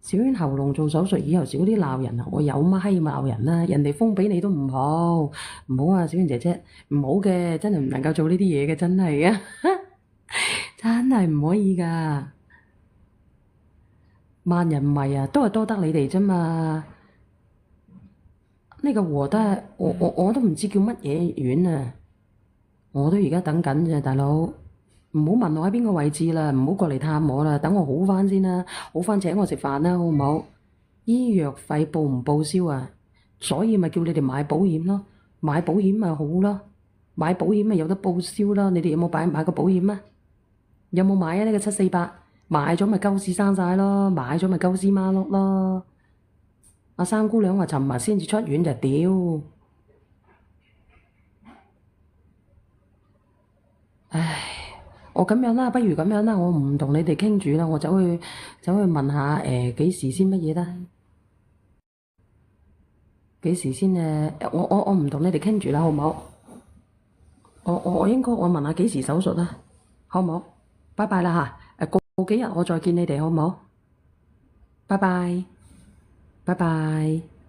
小娟喉嚨做手術以後少啲鬧人啊！我有乜閪鬧人啊？人哋封俾你都唔好，唔好啊！小娟姐姐唔好嘅，真係唔能夠做呢啲嘢嘅，真係啊，真係唔可以㗎。萬人迷啊，都係多得你哋啫嘛。呢個和都係我都唔知叫乜嘢院啊！我都而家等緊啫，大佬，唔好問我喺邊個位置啦，唔好過嚟探我啦，等我好返先啦，好返請我食飯啦，好唔好？醫藥費報唔報銷啊？所以咪叫你哋買保險咯，買保險咪好咯，買保險咪有得報銷咯。你哋有冇買過保險啊？有冇買啊？呢個748買咗咪鳩屎生晒咯，買咗咪鳩屎孖碌咯。阿三姑娘話尋日先至出院就屌，唉。我咁樣啦，不如咁樣啦，我唔同你哋傾住啦，我走去問下幾時先乜嘢啦？幾時先我唔同你哋傾住啦，好唔好？我應該我問下幾時手術啦，好唔好？拜拜啦嚇，過幾日我再見你哋好唔好？拜拜，拜拜。